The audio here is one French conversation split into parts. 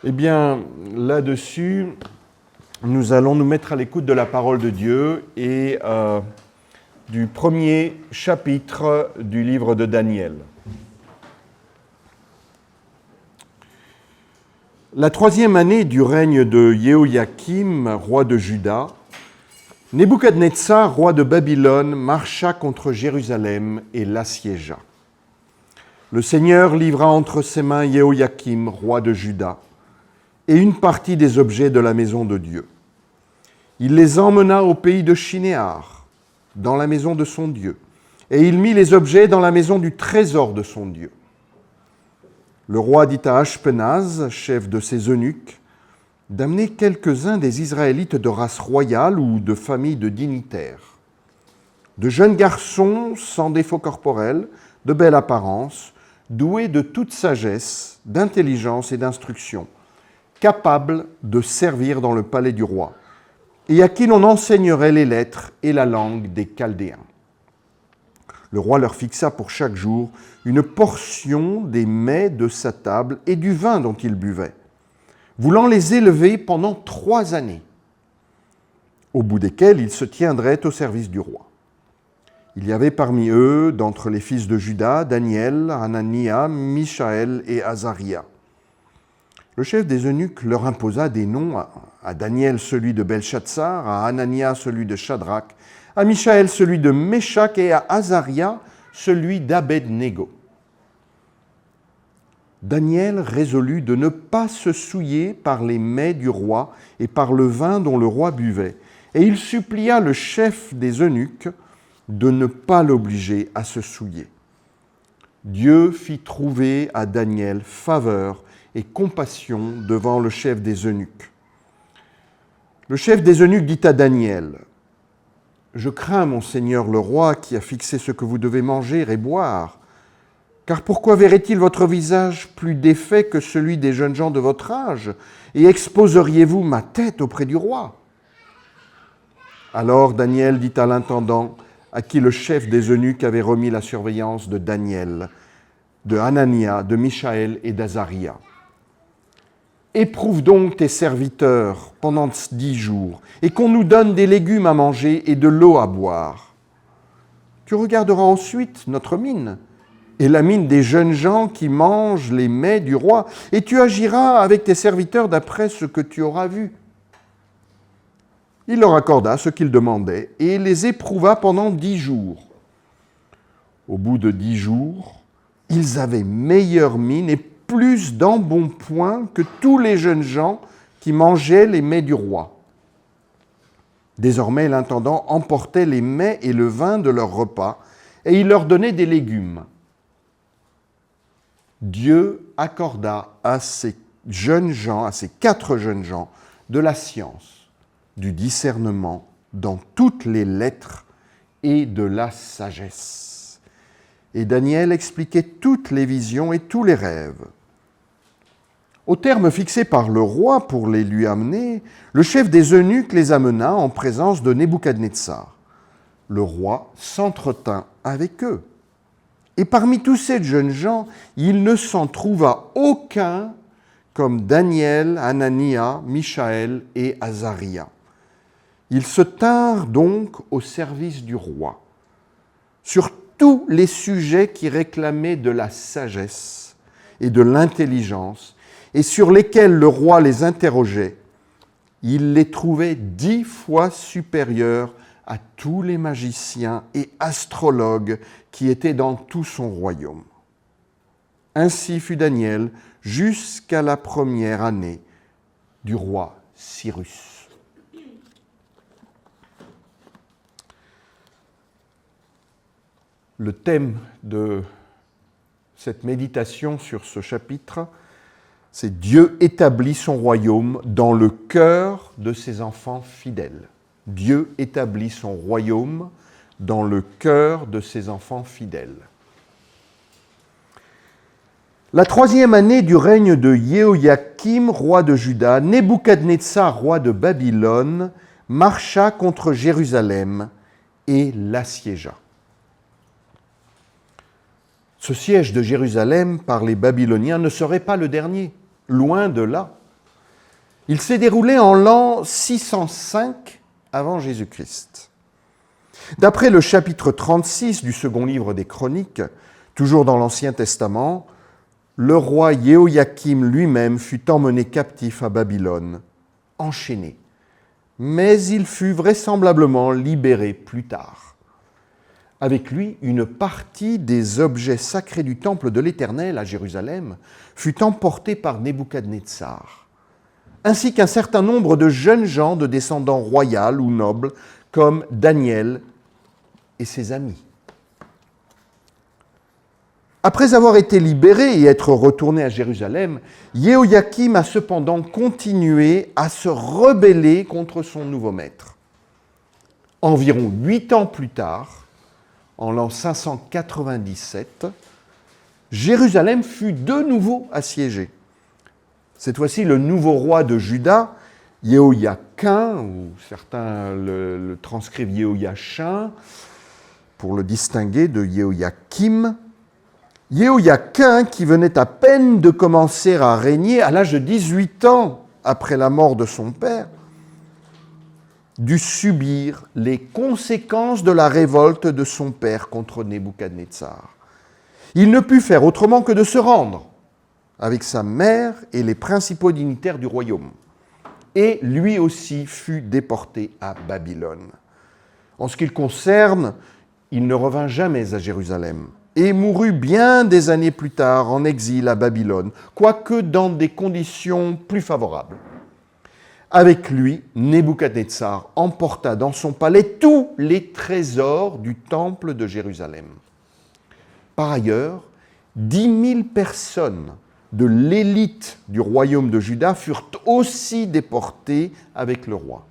Eh bien, là-dessus, nous allons nous mettre à l'écoute de la parole de Dieu et du premier chapitre du livre de Daniel. La troisième année du règne de Jéhoïakim, roi de Juda, Nebuchadnezzar, roi de Babylone, marcha contre Jérusalem et l'assiégea. Le Seigneur livra entre ses mains Jéhoïakim, roi de Juda, et une partie des objets de la maison de Dieu. Il les emmena au pays de Shinéar, dans la maison de son Dieu, et il mit les objets dans la maison du trésor de son Dieu. Le roi dit à Ashpenaz, chef de ses eunuques, d'amener quelques-uns des Israélites de race royale ou de famille de dignitaires, de jeunes garçons sans défaut corporel, de belle apparence, doués de toute sagesse, d'intelligence et d'instruction, capables de servir dans le palais du roi, et à qui l'on enseignerait les lettres et la langue des Chaldéens. Le roi leur fixa pour chaque jour une portion des mets de sa table et du vin dont ils buvaient, voulant les élever pendant 3 années, au bout desquelles ils se tiendraient au service du roi. Il y avait parmi eux, d'entre les fils de Juda, Daniel, Hanania, Mishaël et Azaria. Le chef des eunuques leur imposa des noms, à Daniel celui de Belshazzar, à Hanania celui de Shadrach, à Mishaël celui de Méshach et à Azaria celui d'Abed-Négo. Daniel résolut de ne pas se souiller par les mets du roi et par le vin dont le roi buvait, et il supplia le chef des eunuques de ne pas l'obliger à se souiller. Dieu fit trouver à Daniel faveur et compassion devant le chef des eunuques. Le chef des eunuques dit à Daniel, « Je crains, mon seigneur le roi, qui a fixé ce que vous devez manger et boire. Car pourquoi verrait-il votre visage plus défait que celui des jeunes gens de votre âge, et exposeriez-vous ma tête auprès du roi ?» Alors Daniel dit à l'intendant, à qui le chef des eunuques avait remis la surveillance de Daniel, de Hanania, de Mishaël et d'Azaria. « Éprouve donc tes serviteurs pendant 10 jours, et qu'on nous donne des légumes à manger et de l'eau à boire. Tu regarderas ensuite notre mine, et la mine des jeunes gens qui mangent les mets du roi, et tu agiras avec tes serviteurs d'après ce que tu auras vu. » Il leur accorda ce qu'ils demandaient, et les éprouva pendant 10 jours. Au bout de 10 jours, ils avaient meilleure mine et plus d'embonpoint que tous les jeunes gens qui mangeaient les mets du roi. Désormais, l'intendant emportait les mets et le vin de leur repas, et il leur donnait des légumes. Dieu accorda à ces jeunes gens, à ces 4 jeunes gens, de la science, du discernement dans toutes les lettres et de la sagesse. Et Daniel expliquait toutes les visions et tous les rêves. Au terme fixé par le roi pour les lui amener, le chef des eunuques les amena en présence de Nebuchadnezzar. Le roi s'entretint avec eux. Et parmi tous ces jeunes gens, il ne s'en trouva aucun comme Daniel, Hanania, Mishaël et Azaria. Ils se tinrent donc au service du roi, sur tous les sujets qui réclamaient de la sagesse et de l'intelligence, et sur lesquels le roi les interrogeait. Il les trouvait 10 fois supérieurs à tous les magiciens et astrologues qui étaient dans tout son royaume. Ainsi fut Daniel jusqu'à la première année du roi Cyrus. Le thème de cette méditation sur ce chapitre, c'est Dieu établit son royaume dans le cœur de ses enfants fidèles. Dieu établit son royaume dans le cœur de ses enfants fidèles. La troisième année du règne de Jéhoïakim, roi de Juda, Nebuchadnezzar, roi de Babylone, marcha contre Jérusalem et l'assiégea. Ce siège de Jérusalem par les Babyloniens ne serait pas le dernier, loin de là. Il s'est déroulé en l'an 605 avant Jésus-Christ. D'après le chapitre 36 du second livre des Chroniques, toujours dans l'Ancien Testament, le roi Jéhoïakim lui-même fut emmené captif à Babylone, enchaîné. Mais il fut vraisemblablement libéré plus tard. Avec lui, une partie des objets sacrés du temple de l'Éternel à Jérusalem fut emportée par Nebuchadnezzar, ainsi qu'un certain nombre de jeunes gens de descendants royaux ou nobles, comme Daniel et ses amis. Après avoir été libéré et être retourné à Jérusalem, Jéhoïakim a cependant continué à se rebeller contre son nouveau maître. Environ 8 ans plus tard, en l'an 597, Jérusalem fut de nouveau assiégée. Cette fois-ci, le nouveau roi de Juda, Jéhoïakim, ou certains le transcrivent Jéhoïachin, pour le distinguer de Jéhoïakim, Jéhoïakim, qui venait à peine de commencer à régner à l'âge de 18 ans après la mort de son père, dut subir les conséquences de la révolte de son père contre Nebuchadnezzar. Il ne put faire autrement que de se rendre avec sa mère et les principaux dignitaires du royaume. Et lui aussi fut déporté à Babylone. En ce qui le concerne, il ne revint jamais à Jérusalem et mourut bien des années plus tard en exil à Babylone, quoique dans des conditions plus favorables. Avec lui, Nebuchadnezzar emporta dans son palais tous les trésors du temple de Jérusalem. Par ailleurs, 10 000 personnes de l'élite du royaume de Juda furent aussi déportées avec le roi.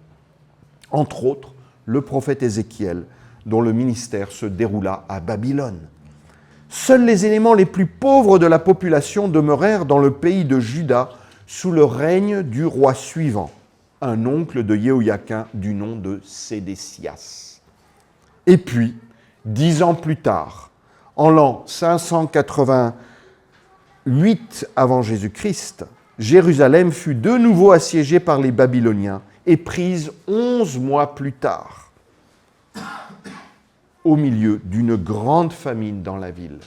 Entre autres, le prophète Ézéchiel, dont le ministère se déroula à Babylone. Seuls les éléments les plus pauvres de la population demeurèrent dans le pays de Juda sous le règne du roi suivant, un oncle de Jéhoïakim du nom de Sédécias. Et puis, 10 ans plus tard, en l'an 588 avant Jésus-Christ, Jérusalem fut de nouveau assiégée par les Babyloniens et prise 11 mois plus tard, au milieu d'une grande famine dans la ville.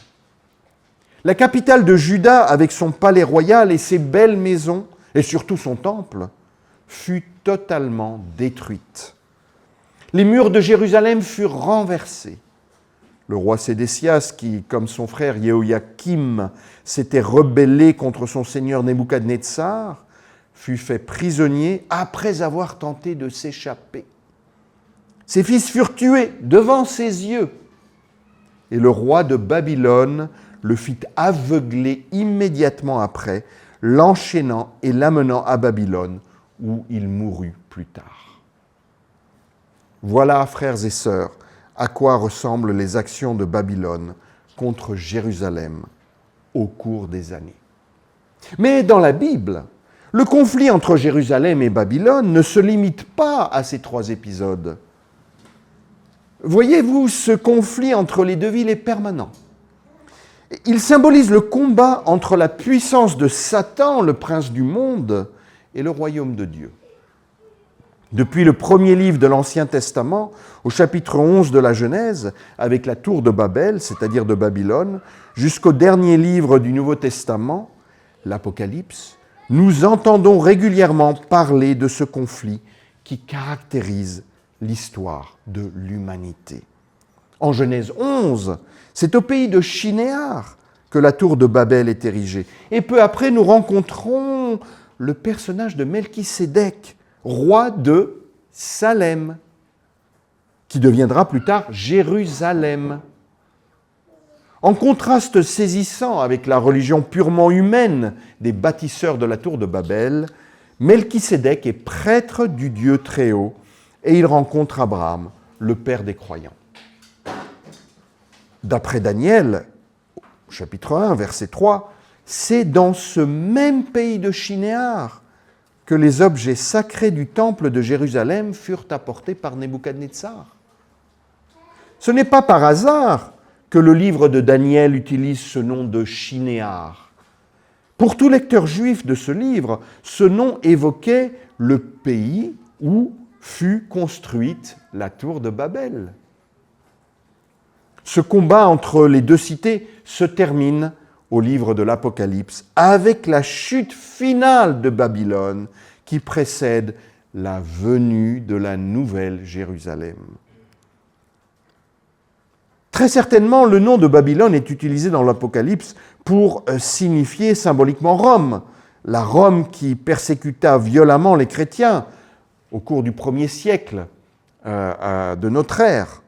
La capitale de Juda, avec son palais royal et ses belles maisons, et surtout son temple, fut totalement détruite. Les murs de Jérusalem furent renversés. Le roi Sédécias, qui, comme son frère Jéhoïakim, s'était rebellé contre son seigneur Nebuchadnezzar, fut fait prisonnier après avoir tenté de s'échapper. Ses fils furent tués devant ses yeux, et le roi de Babylone le fit aveugler immédiatement après, l'enchaînant et l'amenant à Babylone, où il mourut plus tard. Voilà, frères et sœurs, à quoi ressemblent les actions de Babylone contre Jérusalem au cours des années. Mais dans la Bible, le conflit entre Jérusalem et Babylone ne se limite pas à ces 3 épisodes. Voyez-vous, ce conflit entre les deux villes est permanent. Il symbolise le combat entre la puissance de Satan, le prince du monde, et le royaume de Dieu. Depuis le premier livre de l'Ancien Testament, au chapitre 11 de la Genèse, avec la tour de Babel, c'est-à-dire de Babylone, jusqu'au dernier livre du Nouveau Testament, l'Apocalypse, nous entendons régulièrement parler de ce conflit qui caractérise l'histoire de l'humanité. En Genèse 11, c'est au pays de Shinéar que la tour de Babel est érigée. Et peu après, nous rencontrons le personnage de Melchisédek, roi de Salem, qui deviendra plus tard Jérusalem. En contraste saisissant avec la religion purement humaine des bâtisseurs de la tour de Babel, Melchisédek est prêtre du Dieu Très-Haut et il rencontre Abraham, le père des croyants. D'après Daniel, chapitre 1, verset 3, c'est dans ce même pays de Shinéar que les objets sacrés du temple de Jérusalem furent apportés par Nebuchadnezzar. Ce n'est pas par hasard que le livre de Daniel utilise ce nom de Shinéar, Pour tout lecteur juif de ce livre, ce nom évoquait le pays où fut construite la tour de Babel. Ce combat entre les deux cités se termine au livre de l'Apocalypse avec la chute finale de Babylone qui précède la venue de la nouvelle Jérusalem. Très certainement, le nom de Babylone est utilisé dans l'Apocalypse pour signifier symboliquement Rome, la Rome qui persécuta violemment les chrétiens au cours du 1er siècle de notre ère.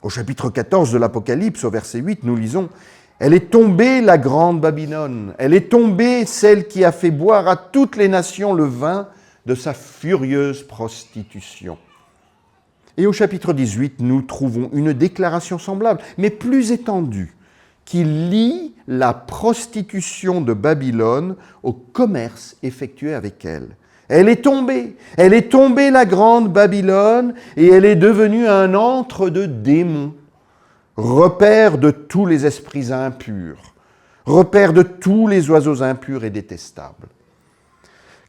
Au chapitre 14 de l'Apocalypse, au verset 8, nous lisons « Elle est tombée, la grande Babylone, elle est tombée, celle qui a fait boire à toutes les nations le vin de sa furieuse prostitution. » Et au chapitre 18, nous trouvons une déclaration semblable, mais plus étendue, qui lie la prostitution de Babylone au commerce effectué avec elle. Elle est tombée la grande Babylone, et elle est devenue un antre de démons, repère de tous les esprits impurs, repère de tous les oiseaux impurs et détestables.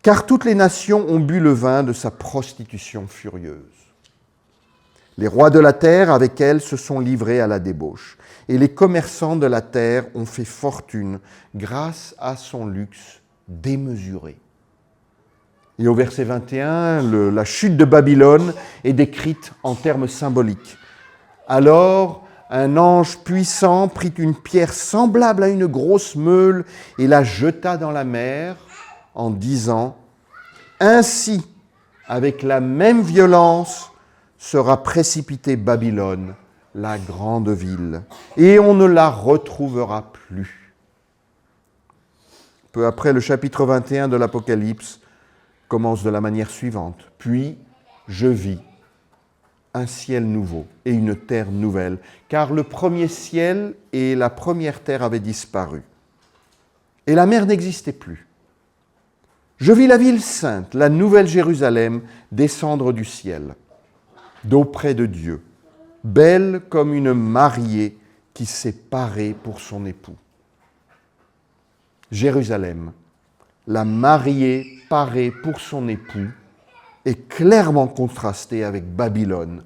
Car toutes les nations ont bu le vin de sa prostitution furieuse. Les rois de la terre, avec elle, se sont livrés à la débauche, et les commerçants de la terre ont fait fortune grâce à son luxe démesuré. Et au verset 21, la chute de Babylone est décrite en termes symboliques. Alors, un ange puissant prit une pierre semblable à une grosse meule et la jeta dans la mer en disant « Ainsi, avec la même violence, sera précipitée Babylone, la grande ville, et on ne la retrouvera plus. » Peu après, le chapitre 21 de l'Apocalypse commence de la manière suivante. « Puis je vis un ciel nouveau et une terre nouvelle, car le premier ciel et la première terre avaient disparu, et la mer n'existait plus. Je vis la ville sainte, la nouvelle Jérusalem, descendre du ciel, d'auprès de Dieu, belle comme une mariée qui s'est parée pour son époux. » Jérusalem, la mariée parée pour son époux, est clairement contrastée avec Babylone,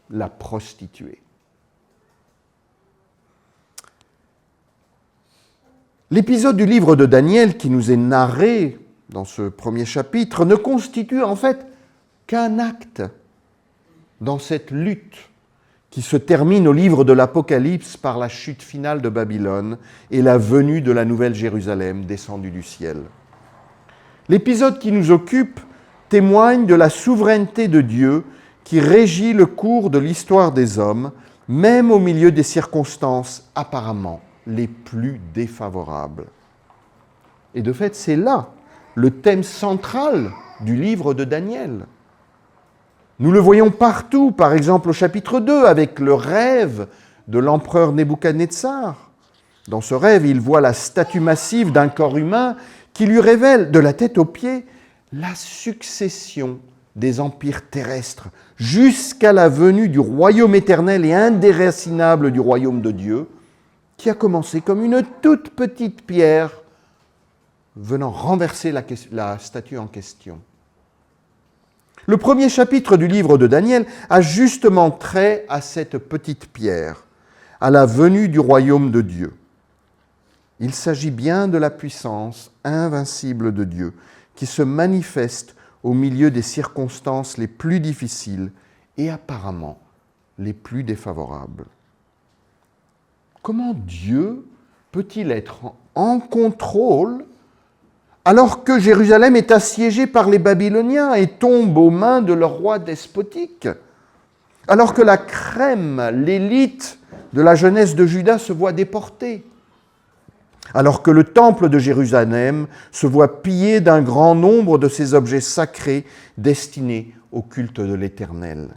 la prostituée. L'épisode du livre de Daniel qui nous est narré dans ce premier chapitre ne constitue en fait qu'un acte dans cette lutte qui se termine au livre de l'Apocalypse par la chute finale de Babylone et la venue de la nouvelle Jérusalem descendue du ciel. L'épisode qui nous occupe témoigne de la souveraineté de Dieu qui régit le cours de l'histoire des hommes, même au milieu des circonstances apparemment les plus défavorables. Et de fait, c'est là le thème central du livre de Daniel. Nous le voyons partout, par exemple au chapitre 2, avec le rêve de l'empereur Nebuchadnezzar. Dans ce rêve, il voit la statue massive d'un corps humain qui lui révèle, de la tête aux pieds, la succession des empires terrestres jusqu'à la venue du royaume éternel et indéracinable du royaume de Dieu, qui a commencé comme une toute petite pierre venant renverser la statue en question. Le premier chapitre du livre de Daniel a justement trait à cette petite pierre, à la venue du royaume de Dieu. Il s'agit bien de la puissance invincible de Dieu qui se manifeste au milieu des circonstances les plus difficiles et apparemment les plus défavorables. Comment Dieu peut-il être en contrôle alors que Jérusalem est assiégée par les Babyloniens et tombe aux mains de leur roi despotique, alors que la crème, l'élite de la jeunesse de Juda se voit déportée, alors que le temple de Jérusalem se voit pillé d'un grand nombre de ses objets sacrés destinés au culte de l'Éternel.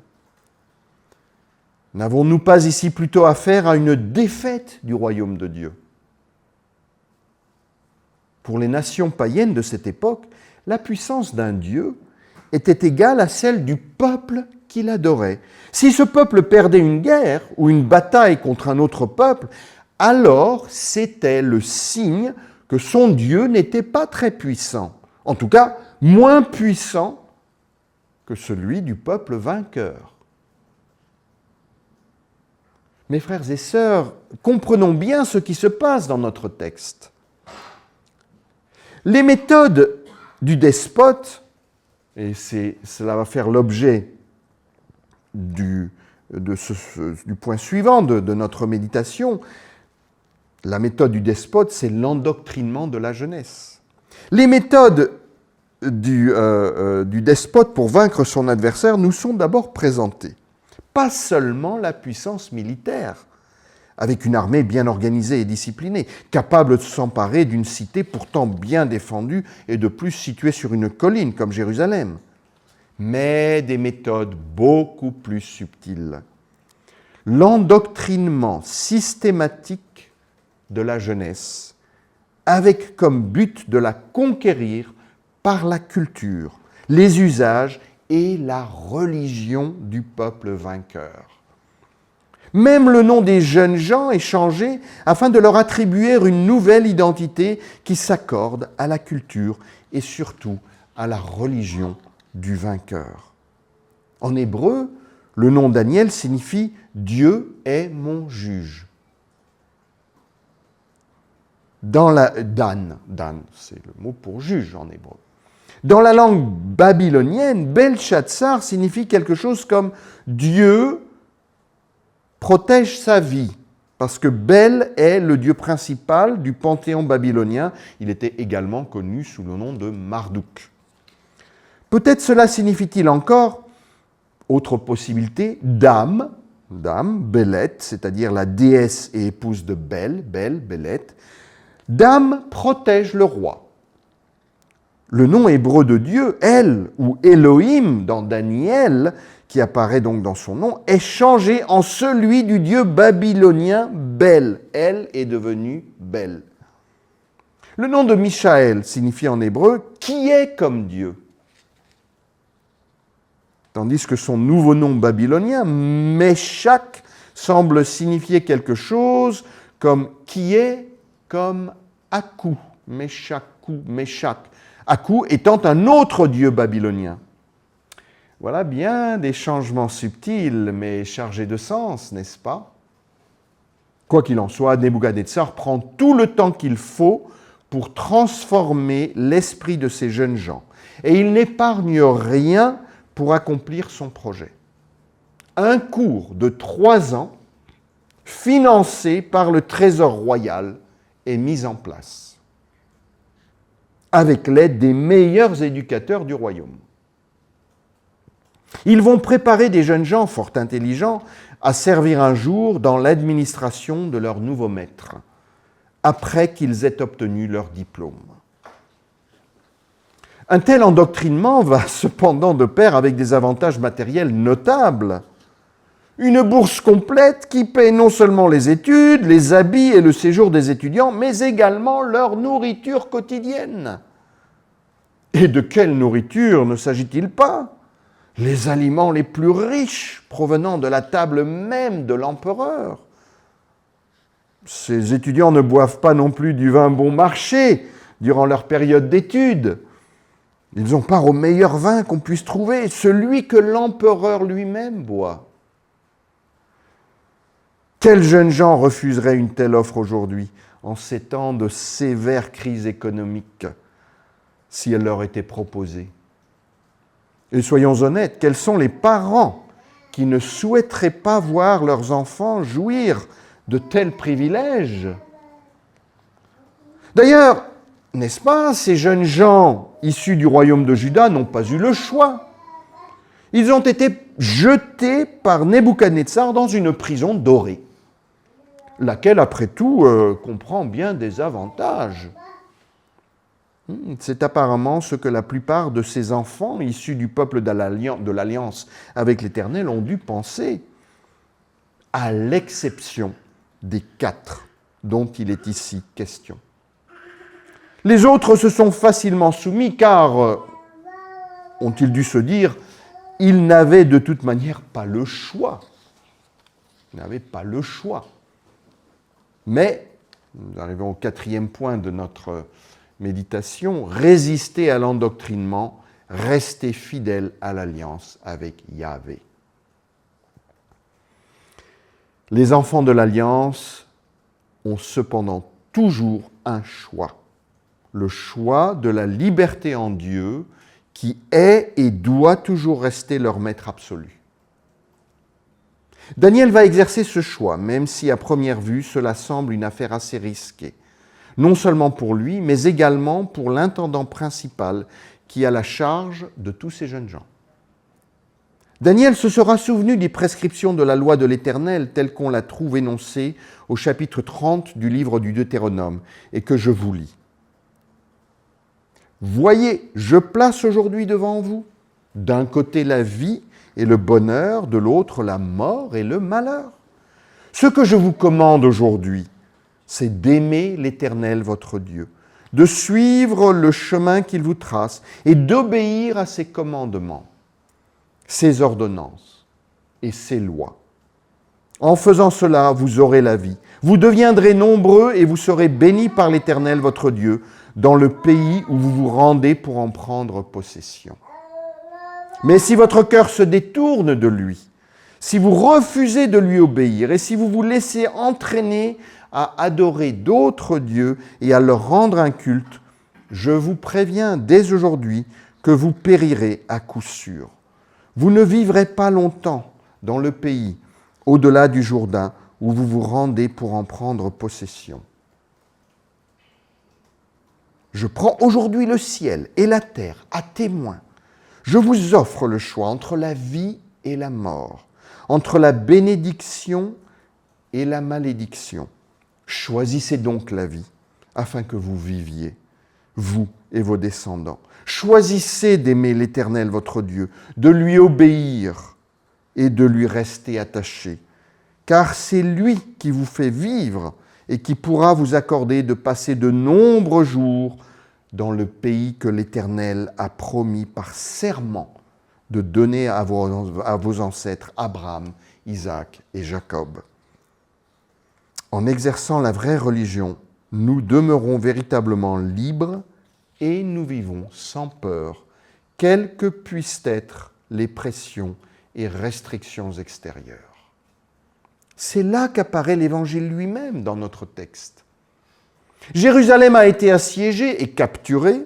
N'avons-nous pas ici plutôt affaire à une défaite du royaume de Dieu ? Pour les nations païennes de cette époque, la puissance d'un Dieu était égale à celle du peuple qui l'adorait. Si ce peuple perdait une guerre ou une bataille contre un autre peuple, alors c'était le signe que son Dieu n'était pas très puissant, en tout cas moins puissant que celui du peuple vainqueur. Mes frères et sœurs, comprenons bien ce qui se passe dans notre texte. Les méthodes du despote, et cela va faire l'objet du point suivant de notre méditation, la méthode du despote, c'est l'endoctrinement de la jeunesse. Les méthodes du despote pour vaincre son adversaire nous sont d'abord présentées. Pas seulement la puissance militaire, avec une armée bien organisée et disciplinée, capable de s'emparer d'une cité pourtant bien défendue et de plus située sur une colline comme Jérusalem, mais des méthodes beaucoup plus subtiles. L'endoctrinement systématique de la jeunesse, avec comme but de la conquérir par la culture, les usages et la religion du peuple vainqueur. Même le nom des jeunes gens est changé afin de leur attribuer une nouvelle identité qui s'accorde à la culture et surtout à la religion du vainqueur. En hébreu, le nom Daniel signifie « Dieu est mon juge ». Dan, c'est le mot pour juge en hébreu. Dans la langue babylonienne, Belshazzar signifie quelque chose comme « Dieu protège sa vie », parce que Bel est le dieu principal du panthéon babylonien. Il était également connu sous le nom de Marduk. Peut-être cela signifie-t-il encore, autre possibilité, Dame, Belet, c'est-à-dire la déesse et épouse de Belet. Dame protège le roi. Le nom hébreu de Dieu, El ou Elohim dans Daniel, qui apparaît donc dans son nom, est changé en celui du dieu babylonien Bel. El est devenu Bel. Le nom de Michaël signifie en hébreu « qui est comme Dieu ». Tandis que son nouveau nom babylonien, Meshach, semble signifier quelque chose comme « qui est comme Aku », Meshach. Aku étant un autre dieu babylonien. Voilà bien des changements subtils, mais chargés de sens, n'est-ce pas? Quoi qu'il en soit, Nebuchadnezzar prend tout le temps qu'il faut pour transformer l'esprit de ces jeunes gens. Et il n'épargne rien pour accomplir son projet. Un cours de 3 ans, financé par le Trésor royal, est mis en place, avec l'aide des meilleurs éducateurs du royaume. Ils vont préparer des jeunes gens fort intelligents à servir un jour dans l'administration de leur nouveau maître, après qu'ils aient obtenu leur diplôme. Un tel endoctrinement va cependant de pair avec des avantages matériels notables. Une bourse complète qui paie non seulement les études, les habits et le séjour des étudiants, mais également leur nourriture quotidienne. Et de quelle nourriture ne s'agit-il pas? Les aliments les plus riches provenant de la table même de l'empereur. Ces étudiants ne boivent pas non plus du vin bon marché durant leur période d'études. Ils ont part au meilleur vin qu'on puisse trouver, celui que l'empereur lui-même boit. Quels jeunes gens refuseraient une telle offre aujourd'hui, en ces temps de sévères crises économiques, si elle leur était proposée? Et soyons honnêtes, quels sont les parents qui ne souhaiteraient pas voir leurs enfants jouir de tels privilèges? D'ailleurs, n'est-ce pas, ces jeunes gens issus du royaume de Juda n'ont pas eu le choix. Ils ont été jetés par Nebuchadnezzar dans une prison dorée, laquelle, après tout, comprend bien des avantages. C'est apparemment ce que la plupart de ces enfants issus du peuple de l'Alliance avec l'Éternel ont dû penser, à l'exception des 4 dont il est ici question. Les autres se sont facilement soumis car, ont-ils dû se dire, ils n'avaient de toute manière pas le choix. Ils n'avaient pas le choix. Mais Nous arrivons au 4e point de notre méditation. Résister à l'endoctrinement, rester fidèle à l'alliance avec Yahvé. Les enfants de l'alliance ont cependant toujours un choix. Le choix de la liberté en Dieu qui est et doit toujours rester leur maître absolu. Daniel va exercer ce choix, même si à première vue cela semble une affaire assez risquée. Non seulement pour lui, mais également pour l'intendant principal qui a la charge de tous ces jeunes gens. Daniel se sera souvenu des prescriptions de la loi de l'Éternel telle qu'on la trouve énoncée au chapitre 30 du livre du Deutéronome et que je vous lis. « Voyez, je place aujourd'hui devant vous, d'un côté la vie et le bonheur, de l'autre la mort et le malheur. Ce que je vous commande aujourd'hui, c'est d'aimer l'Éternel votre Dieu, de suivre le chemin qu'il vous trace et d'obéir à ses commandements, ses ordonnances et ses lois. En faisant cela, vous aurez la vie. Vous deviendrez nombreux et vous serez bénis par l'Éternel votre Dieu dans le pays où vous vous rendez pour en prendre possession. Mais si votre cœur se détourne de lui, si vous refusez de lui obéir et si vous vous laissez entraîner à adorer d'autres dieux et à leur rendre un culte, je vous préviens dès aujourd'hui que vous périrez à coup sûr. Vous ne vivrez pas longtemps dans le pays, au-delà du Jourdain, où vous vous rendez pour en prendre possession. Je prends aujourd'hui le ciel et la terre à témoin. Je vous offre le choix entre la vie et la mort, entre la bénédiction et la malédiction. Choisissez donc la vie, afin que vous viviez, vous et vos descendants. Choisissez d'aimer l'Éternel votre Dieu, de lui obéir et de lui rester attaché, car c'est lui qui vous fait vivre et qui pourra vous accorder de passer de nombreux jours dans le pays que l'Éternel a promis par serment de donner à vos ancêtres Abraham, Isaac et Jacob. En exerçant la vraie religion, nous demeurons véritablement libres et nous vivons sans peur, quelles que puissent être les pressions et restrictions extérieures. C'est là qu'apparaît l'Évangile lui-même dans notre texte. Jérusalem a été assiégée et capturée.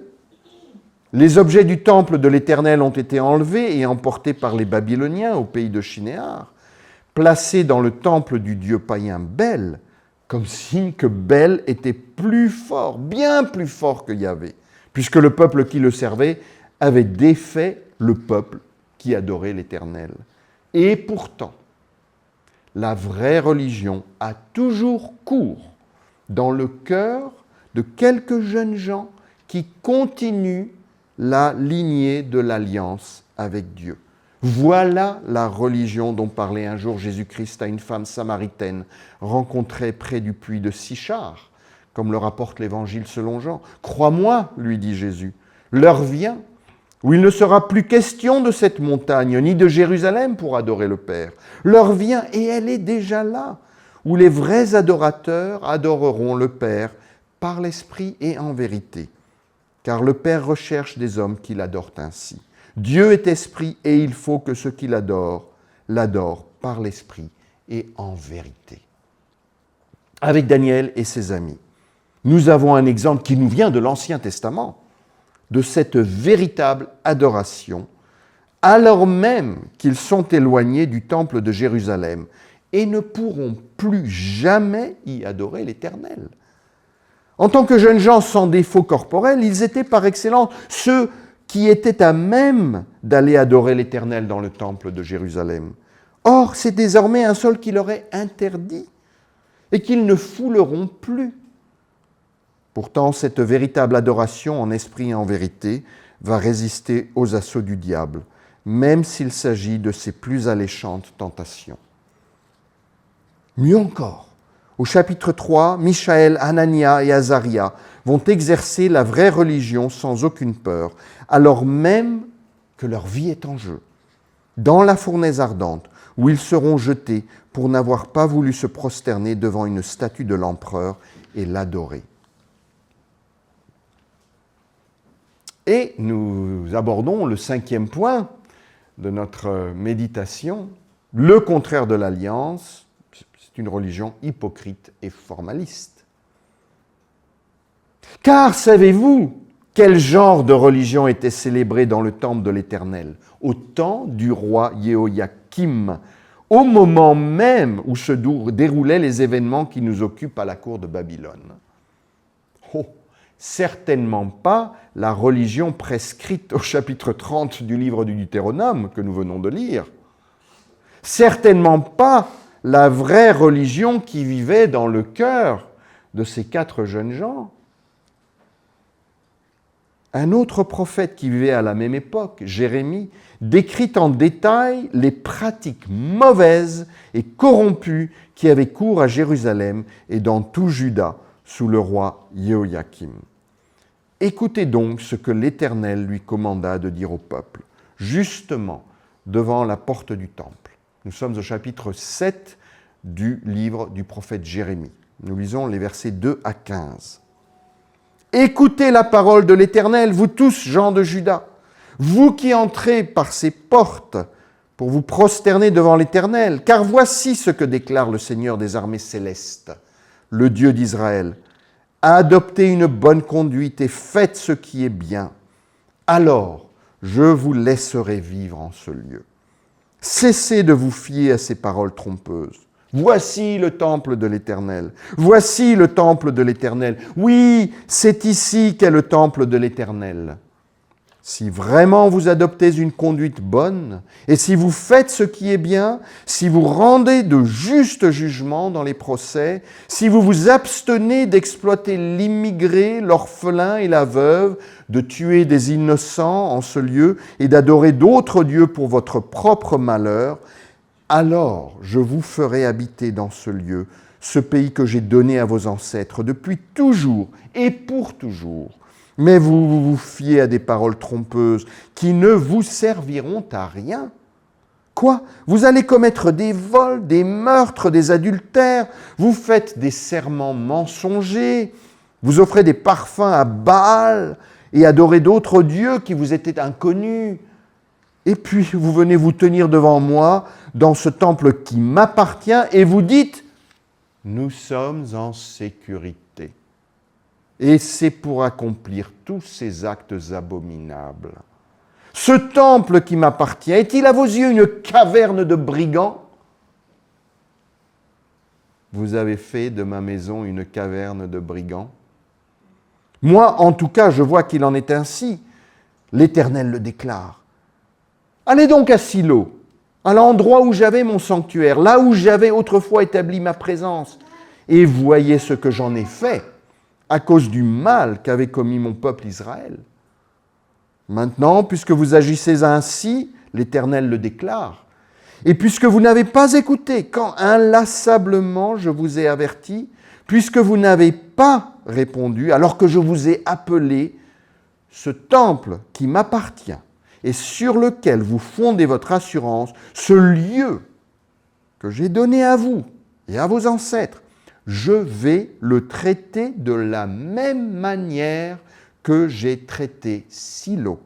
Les objets du temple de l'Éternel ont été enlevés et emportés par les Babyloniens au pays de Shinéar, placés dans le temple du dieu païen Bel, comme signe que Bel était plus fort, bien plus fort que Yahvé, puisque le peuple qui le servait avait défait le peuple qui adorait l'Éternel. Et pourtant, la vraie religion a toujours cours dans le cœur de quelques jeunes gens qui continuent la lignée de l'alliance avec Dieu. Voilà la religion dont parlait un jour Jésus-Christ à une femme samaritaine rencontrée près du puits de Sichar, comme le rapporte l'Évangile selon Jean. « Crois-moi, lui dit Jésus, l'heure vient où il ne sera plus question de cette montagne, ni de Jérusalem pour adorer le Père. L'heure vient, et elle est déjà là, où les vrais adorateurs adoreront le Père par l'Esprit et en vérité. Car le Père recherche des hommes qui l'adorent ainsi. Dieu est esprit, et il faut que ceux qui l'adorent par l'Esprit et en vérité. » Avec Daniel et ses amis, nous avons un exemple qui nous vient de l'Ancien Testament, de cette véritable adoration, alors même qu'ils sont éloignés du temple de Jérusalem et ne pourront plus jamais y adorer l'Éternel. En tant que jeunes gens sans défaut corporel, ils étaient par excellence ceux qui étaient à même d'aller adorer l'Éternel dans le temple de Jérusalem. Or, c'est désormais un sol qui leur est interdit et qu'ils ne fouleront plus. Pourtant, cette véritable adoration en esprit et en vérité va résister aux assauts du diable, même s'il s'agit de ses plus alléchantes tentations. Mieux encore, au chapitre 3, Michaël, Anania et Azaria vont exercer la vraie religion sans aucune peur, alors même que leur vie est en jeu. dans la fournaise ardente, où ils seront jetés pour n'avoir pas voulu se prosterner devant une statue de l'empereur et l'adorer. Et nous abordons le 5e point de notre méditation, le contraire de l'alliance, c'est une religion hypocrite et formaliste. Car savez-vous quel genre de religion était célébré dans le temple de l'Éternel au temps du roi Jéhoïakim, au moment même où se déroulaient les événements qui nous occupent à la cour de Babylone? Oh, certainement pas la religion prescrite au chapitre 30 du livre du Deutéronome que nous venons de lire. Certainement pas la vraie religion qui vivait dans le cœur de ces 4 jeunes gens. Un autre prophète qui vivait à la même époque, Jérémie, décrit en détail les pratiques mauvaises et corrompues qui avaient cours à Jérusalem et dans tout Juda sous le roi Jéhoïakim. Écoutez donc ce que l'Éternel lui commanda de dire au peuple, justement devant la porte du temple. Nous sommes au chapitre 7 du livre du prophète Jérémie. Nous lisons les versets 2 à 15. Écoutez la parole de l'Éternel, vous tous, gens de Juda, vous qui entrez par ces portes pour vous prosterner devant l'Éternel, car voici ce que déclare le Seigneur des armées célestes, le Dieu d'Israël. Adoptez une bonne conduite et faites ce qui est bien. Alors, je vous laisserai vivre en ce lieu. Cessez de vous fier à ces paroles trompeuses. Voici le temple de l'Éternel. Voici le temple de l'Éternel. Oui, c'est ici qu'est le temple de l'Éternel. Si vraiment vous adoptez une conduite bonne, et si vous faites ce qui est bien, si vous rendez de justes jugements dans les procès, si vous vous abstenez d'exploiter l'immigré, l'orphelin et la veuve, de tuer des innocents en ce lieu et d'adorer d'autres dieux pour votre propre malheur, alors je vous ferai habiter dans ce lieu, ce pays que j'ai donné à vos ancêtres depuis toujours et pour toujours. Mais vous vous fiez à des paroles trompeuses qui ne vous serviront à rien. Quoi? Vous allez commettre des vols, des meurtres, des adultères, vous faites des serments mensongers, vous offrez des parfums à Baal et adorez d'autres dieux qui vous étaient inconnus. Et puis vous venez vous tenir devant moi dans ce temple qui m'appartient et vous dites « Nous sommes en sécurité ». Et c'est pour accomplir tous ces actes abominables. Ce temple qui m'appartient, est-il à vos yeux une caverne de brigands? Vous avez fait de ma maison une caverne de brigands? Moi, en tout cas, je vois qu'il en est ainsi. L'Éternel le déclare. Allez donc à Silo, à l'endroit où j'avais mon sanctuaire, là où j'avais autrefois établi ma présence, et voyez ce que j'en ai fait à cause du mal qu'avait commis mon peuple Israël. Maintenant, puisque vous agissez ainsi, l'Éternel le déclare, et puisque vous n'avez pas écouté quand inlassablement je vous ai averti, puisque vous n'avez pas répondu alors que je vous ai appelé, ce temple qui m'appartient et sur lequel vous fondez votre assurance, ce lieu que j'ai donné à vous et à vos ancêtres, je vais le traiter de la même manière que j'ai traité Silo.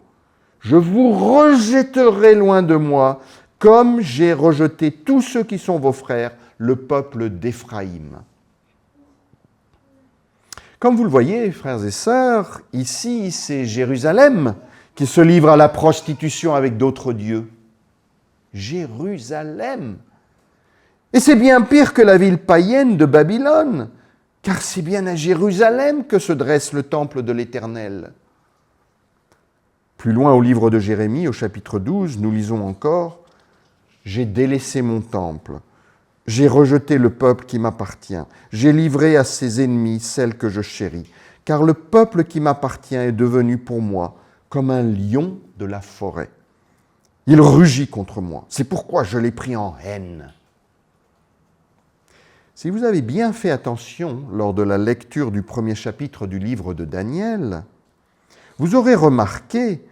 Je vous rejetterai loin de moi, comme j'ai rejeté tous ceux qui sont vos frères, le peuple d'Éphraïm. Comme vous le voyez, frères et sœurs, ici c'est Jérusalem qui se livre à la prostitution avec d'autres dieux. Jérusalem! Et c'est bien pire que la ville païenne de Babylone, car c'est bien à Jérusalem que se dresse le temple de l'Éternel. Plus loin au livre de Jérémie, au chapitre 12, nous lisons encore « J'ai délaissé mon temple, j'ai rejeté le peuple qui m'appartient, j'ai livré à ses ennemis celle que je chéris, car le peuple qui m'appartient est devenu pour moi comme un lion de la forêt. Il rugit contre moi, c'est pourquoi je l'ai pris en haine. » Si vous avez bien fait attention lors de la lecture du premier chapitre du livre de Daniel, vous aurez remarqué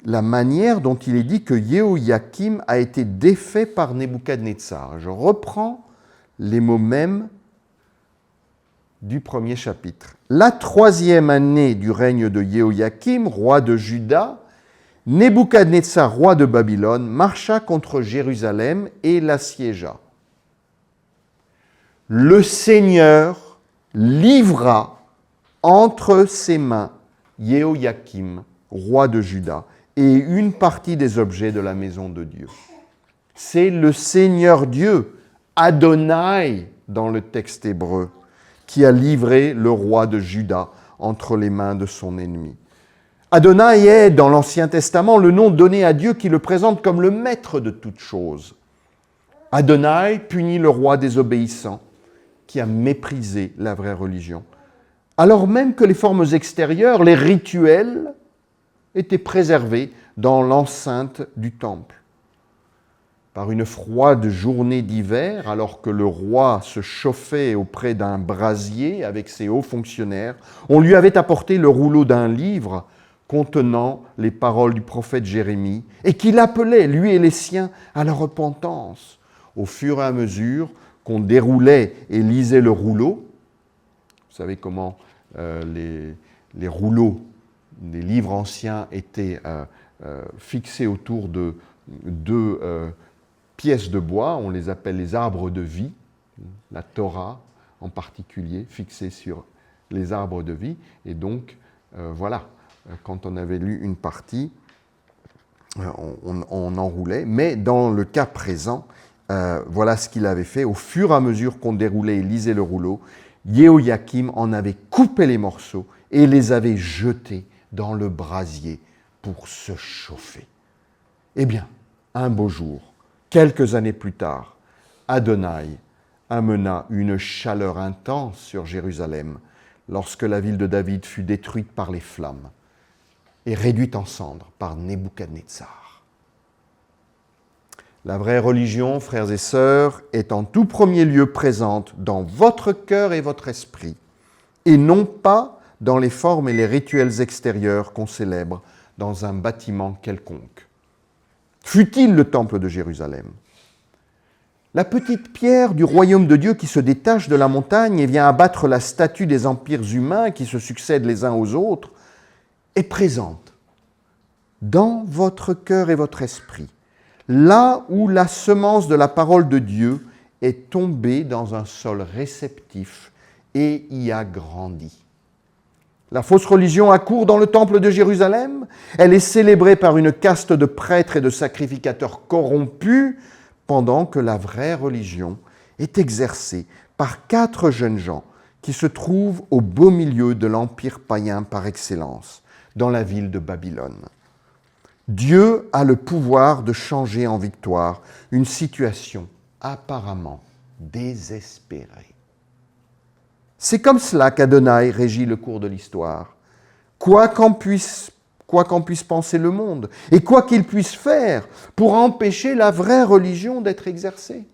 la manière dont il est dit que Jéhoïakim a été défait par Nebuchadnezzar. Je reprends les mots mêmes du premier chapitre. La 3e année du règne de Jéhoïakim, roi de Juda, Nebuchadnezzar, roi de Babylone, marcha contre Jérusalem et l'assiégea. Le Seigneur livra entre ses mains Jéhoïakim, roi de Juda, et une partie des objets de la maison de Dieu. C'est le Seigneur Dieu, Adonai dans le texte hébreu, qui a livré le roi de Juda entre les mains de son ennemi. Adonai est, dans l'Ancien Testament, le nom donné à Dieu qui le présente comme le maître de toutes choses. Adonai punit le roi désobéissant qui a méprisé la vraie religion, alors même que les formes extérieures, les rituels, étaient préservés dans l'enceinte du temple. Par une froide journée d'hiver, alors que le roi se chauffait auprès d'un brasier avec ses hauts fonctionnaires, on lui avait apporté le rouleau d'un livre contenant les paroles du prophète Jérémie, et qu'il appelait, lui et les siens, à la repentance. Au fur et à mesure qu'on déroulait et lisait le rouleau, vous savez comment les rouleaux des livres anciens étaient fixés autour de deux pièces de bois, on les appelle les arbres de vie, la Torah en particulier, fixée sur les arbres de vie, et donc voilà. Quand on avait lu une partie, on enroulait. Mais dans le cas présent, voilà ce qu'il avait fait. Au fur et à mesure qu'on déroulait et lisait le rouleau, Jéhoïakim en avait coupé les morceaux et les avait jetés dans le brasier pour se chauffer. Eh bien, un beau jour, quelques années plus tard, Adonai amena une chaleur intense sur Jérusalem lorsque la ville de David fut détruite par les flammes et réduite en cendres par Nebuchadnezzar. La vraie religion, frères et sœurs, est en tout premier lieu présente dans votre cœur et votre esprit, et non pas dans les formes et les rituels extérieurs qu'on célèbre dans un bâtiment quelconque. Fût-il le temple de Jérusalem. La petite pierre du royaume de Dieu qui se détache de la montagne et vient abattre la statue des empires humains qui se succèdent les uns aux autres, est présente dans votre cœur et votre esprit, là où la semence de la parole de Dieu est tombée dans un sol réceptif et y a grandi. La fausse religion accourt dans le temple de Jérusalem, elle est célébrée par une caste de prêtres et de sacrificateurs corrompus, pendant que la vraie religion est exercée par 4 jeunes gens qui se trouvent au beau milieu de l'empire païen par excellence, dans la ville de Babylone. Dieu a le pouvoir de changer en victoire une situation apparemment désespérée. C'est comme cela qu'Adonai régit le cours de l'histoire. Quoi qu'en puisse penser le monde, et quoi qu'il puisse faire pour empêcher la vraie religion d'être exercée.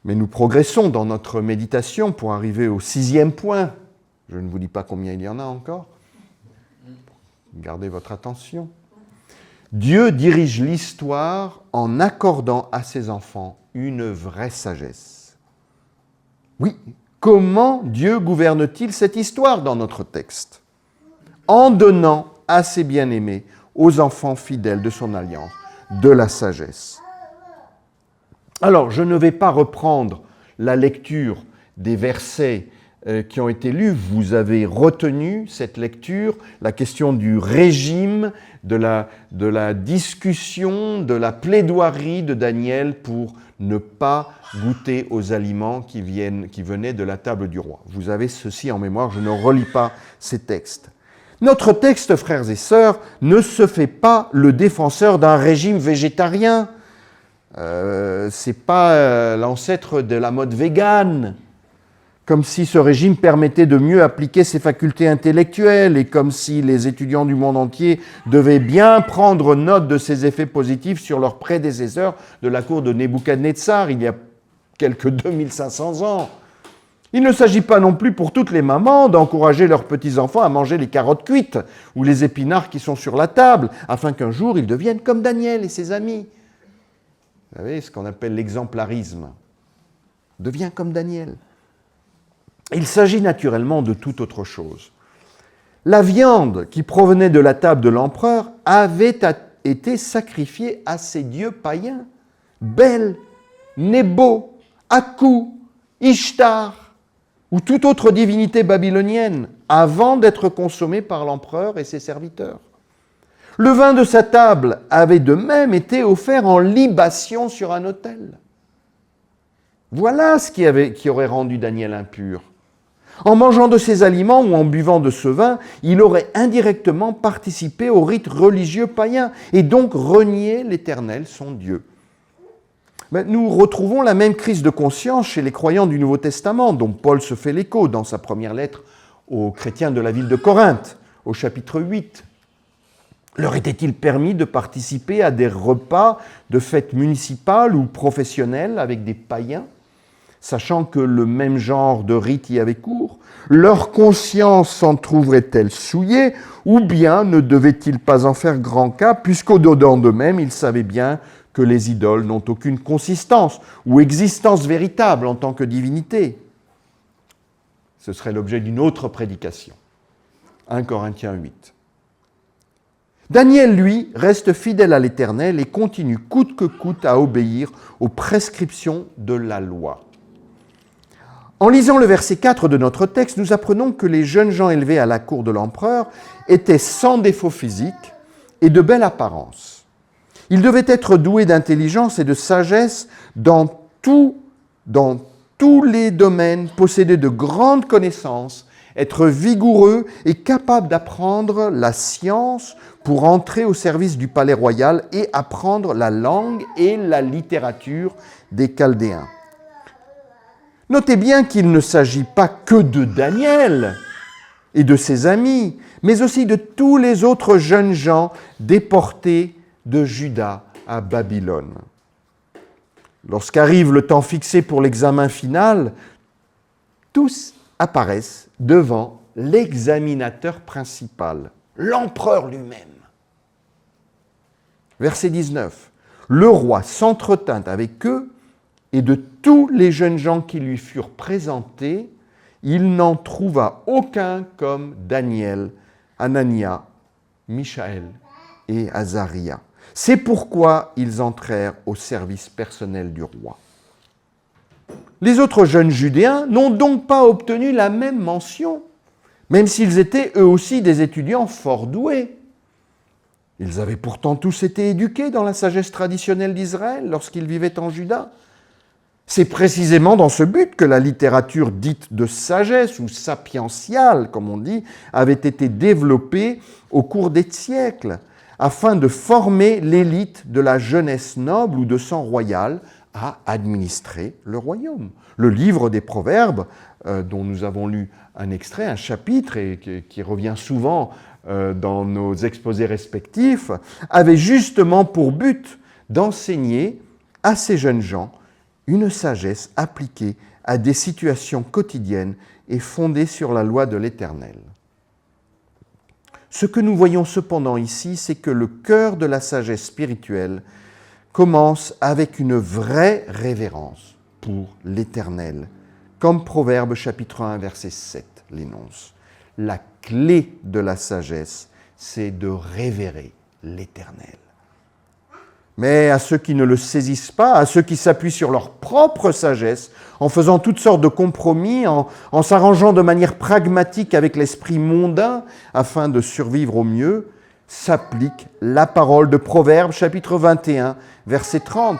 Mais nous progressons dans notre méditation pour arriver au 6e point. Je ne vous dis pas combien il y en a encore. Gardez votre attention. Dieu dirige l'histoire en accordant à ses enfants une vraie sagesse. Oui, comment Dieu gouverne-t-il cette histoire dans notre texte? En donnant à ses bien-aimés, aux enfants fidèles de son alliance, de la sagesse. Alors, je ne vais pas reprendre la lecture des versets qui ont été lus. Vous avez retenu cette lecture, la question du régime, de la discussion, de la plaidoirie de Daniel pour ne pas goûter aux aliments qui venaient de la table du roi. Vous avez ceci en mémoire, je ne relis pas ces textes. Notre texte, frères et sœurs, ne se fait pas le défenseur d'un régime végétarien. C'est pas l'ancêtre de la mode végane, comme si ce régime permettait de mieux appliquer ses facultés intellectuelles et comme si les étudiants du monde entier devaient bien prendre note de ses effets positifs sur leurs prédécesseurs de la cour de Nebuchadnezzar il y a quelques 2500 ans. Il ne s'agit pas non plus pour toutes les mamans d'encourager leurs petits-enfants à manger les carottes cuites ou les épinards qui sont sur la table, afin qu'un jour ils deviennent comme Daniel et ses amis. Vous savez, ce qu'on appelle l'exemplarisme. Deviens comme Daniel. Il s'agit naturellement de toute autre chose. La viande qui provenait de la table de l'empereur avait été sacrifiée à ces dieux païens. Bel, Nebo, Aku, Ishtar, ou toute autre divinité babylonienne, avant d'être consommée par l'empereur et ses serviteurs. Le vin de sa table avait de même été offert en libation sur un autel. Voilà ce qui aurait rendu Daniel impur. En mangeant de ces aliments ou en buvant de ce vin, il aurait indirectement participé au rite religieux païen et donc renié l'Éternel, son Dieu. Mais nous retrouvons la même crise de conscience chez les croyants du Nouveau Testament, dont Paul se fait l'écho dans sa première lettre aux chrétiens de la ville de Corinthe, au chapitre 8. Leur était-il permis de participer à des repas de fêtes municipales ou professionnelles avec des païens, sachant que le même genre de rite y avait cours? Leur conscience s'en trouverait-elle souillée, ou bien ne devaient-ils pas en faire grand cas, puisqu'au-dedans d'eux-mêmes, ils savaient bien que les idoles n'ont aucune consistance ou existence véritable en tant que divinité? Ce serait l'objet d'une autre prédication. 1 Corinthiens 8. Daniel, lui, reste fidèle à l'Éternel et continue coûte que coûte à obéir aux prescriptions de la loi. En lisant le verset 4 de notre texte, nous apprenons que les jeunes gens élevés à la cour de l'empereur étaient sans défaut physique et de belle apparence. Ils devaient être doués d'intelligence et de sagesse dans tous les domaines, posséder de grandes connaissances, être vigoureux et capables d'apprendre la science pour entrer au service du palais royal et apprendre la langue et la littérature des Chaldéens. Notez bien qu'il ne s'agit pas que de Daniel et de ses amis, mais aussi de tous les autres jeunes gens déportés de Juda à Babylone. Lorsqu'arrive le temps fixé pour l'examen final, tous apparaissent devant l'examinateur principal, l'empereur lui-même. Verset 19. Le roi s'entretint avec eux, et de tous les jeunes gens qui lui furent présentés, il n'en trouva aucun comme Daniel, Anania, Michaël et Azaria. C'est pourquoi ils entrèrent au service personnel du roi. Les autres jeunes Judéens n'ont donc pas obtenu la même mention, même s'ils étaient eux aussi des étudiants fort doués. Ils avaient pourtant tous été éduqués dans la sagesse traditionnelle d'Israël lorsqu'ils vivaient en Juda. C'est précisément dans ce but que la littérature dite de sagesse, ou sapientiale, comme on dit, avait été développée au cours des siècles, afin de former l'élite de la jeunesse noble ou de sang royal à administrer le royaume. Le livre des Proverbes, dont nous avons lu un extrait, un chapitre, et qui revient souvent dans nos exposés respectifs, avait justement pour but d'enseigner à ces jeunes gens une sagesse appliquée à des situations quotidiennes et fondée sur la loi de l'Éternel. Ce que nous voyons cependant ici, c'est que le cœur de la sagesse spirituelle commence avec une vraie révérence pour l'Éternel, comme Proverbe chapitre 1, verset 7 l'énonce. La clé de la sagesse, c'est de révérer l'Éternel. Mais à ceux qui ne le saisissent pas, à ceux qui s'appuient sur leur propre sagesse, en faisant toutes sortes de compromis, en s'arrangeant de manière pragmatique avec l'esprit mondain afin de survivre au mieux, s'applique la parole de Proverbe chapitre 21, verset 30.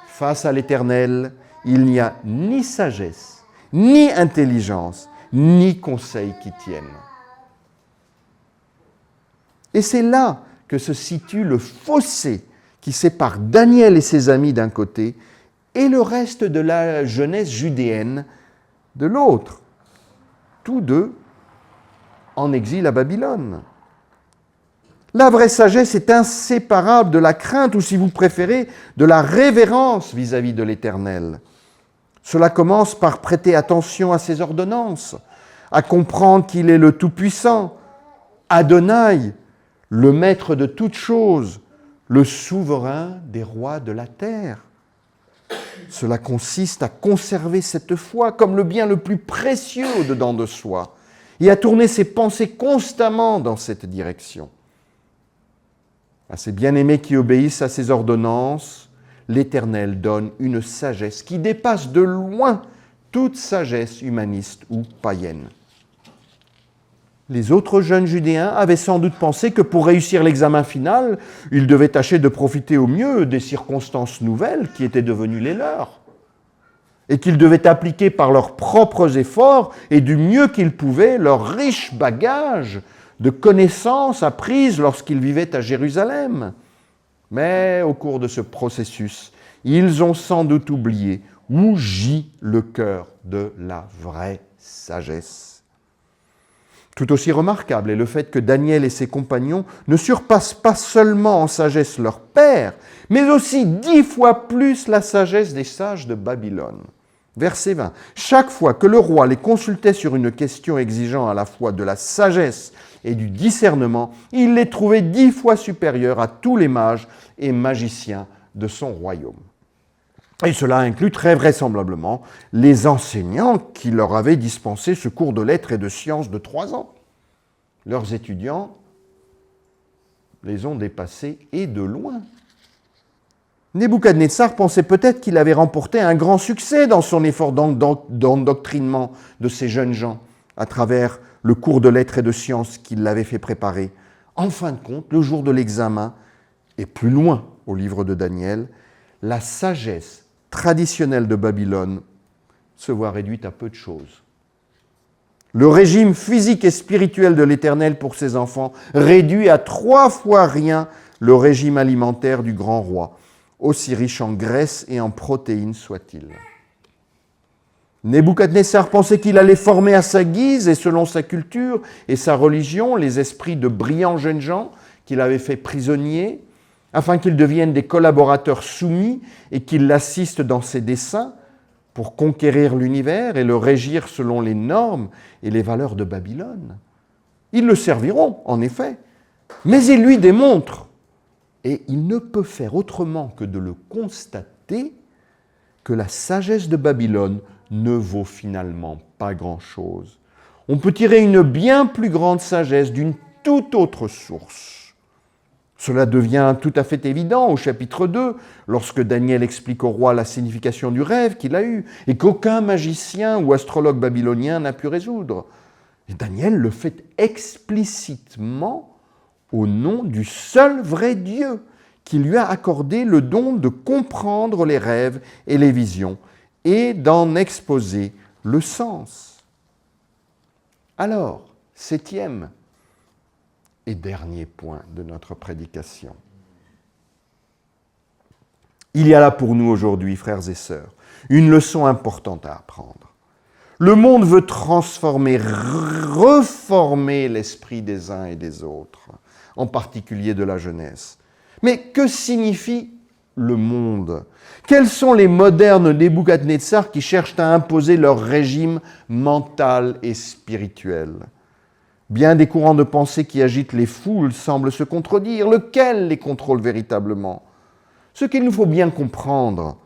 Face à l'Éternel, il n'y a ni sagesse, ni intelligence, ni conseil qui tiennent. Et c'est là que se situe le fossé qui sépare Daniel et ses amis d'un côté et le reste de la jeunesse judéenne de l'autre. Tous deux en exil à Babylone. La vraie sagesse est inséparable de la crainte, ou si vous préférez, de la révérence vis-à-vis de l'Éternel. Cela commence par prêter attention à ses ordonnances, à comprendre qu'il est le Tout-Puissant, Adonai, le maître de toutes choses, le souverain des rois de la terre. Cela consiste à conserver cette foi comme le bien le plus précieux au-dedans de soi et à tourner ses pensées constamment dans cette direction. À ces bien-aimés qui obéissent à ses ordonnances, l'Éternel donne une sagesse qui dépasse de loin toute sagesse humaniste ou païenne. Les autres jeunes Judéens avaient sans doute pensé que pour réussir l'examen final, ils devaient tâcher de profiter au mieux des circonstances nouvelles qui étaient devenues les leurs, et qu'ils devaient appliquer par leurs propres efforts et du mieux qu'ils pouvaient leur riche bagage de connaissances apprises lorsqu'ils vivaient à Jérusalem. Mais au cours de ce processus, ils ont sans doute oublié où gît le cœur de la vraie sagesse. Tout aussi remarquable est le fait que Daniel et ses compagnons ne surpassent pas seulement en sagesse leur père, mais aussi 10 fois plus la sagesse des sages de Babylone. Verset 20. Chaque fois que le roi les consultait sur une question exigeant à la fois de la sagesse et du discernement, il les trouvait 10 fois supérieurs à tous les mages et magiciens de son royaume. Et cela inclut très vraisemblablement les enseignants qui leur avaient dispensé ce cours de lettres et de sciences de 3 ans. Leurs étudiants les ont dépassés et de loin. Nebuchadnezzar pensait peut-être qu'il avait remporté un grand succès dans son effort d'endoctrinement de ces jeunes gens à travers le cours de lettres et de sciences qu'il l'avait fait préparer. En fin de compte, le jour de l'examen, et plus loin au livre de Daniel, la sagesse traditionnelle de Babylone se voit réduite à peu de choses. Le régime physique et spirituel de l'Éternel pour ses enfants réduit à 3 fois rien le régime alimentaire du grand roi, aussi riche en graisse et en protéines soit-il. Nebuchadnezzar pensait qu'il allait former à sa guise et selon sa culture et sa religion les esprits de brillants jeunes gens qu'il avait fait prisonniers, afin qu'ils deviennent des collaborateurs soumis et qu'ils l'assistent dans ses desseins pour conquérir l'univers et le régir selon les normes et les valeurs de Babylone. Ils le serviront, en effet, mais il lui démontre, et il ne peut faire autrement que de le constater, que la sagesse de Babylone ne vaut finalement pas grand-chose. On peut tirer une bien plus grande sagesse d'une toute autre source. Cela devient tout à fait évident au chapitre 2, lorsque Daniel explique au roi la signification du rêve qu'il a eu et qu'aucun magicien ou astrologue babylonien n'a pu résoudre. Et Daniel le fait explicitement au nom du seul vrai Dieu qui lui a accordé le don de comprendre les rêves et les visions et d'en exposer le sens. Alors, 7e et dernier point de notre prédication. Il y a là pour nous aujourd'hui, frères et sœurs, une leçon importante à apprendre. Le monde veut transformer, reformer l'esprit des uns et des autres, en particulier de la jeunesse. Mais que signifie le monde? Quels sont les modernes Nebuchadnezzar qui cherchent à imposer leur régime mental et spirituel? Bien des courants de pensée qui agitent les foules semblent se contredire. Lequel les contrôle véritablement? Ce qu'il nous faut bien comprendre,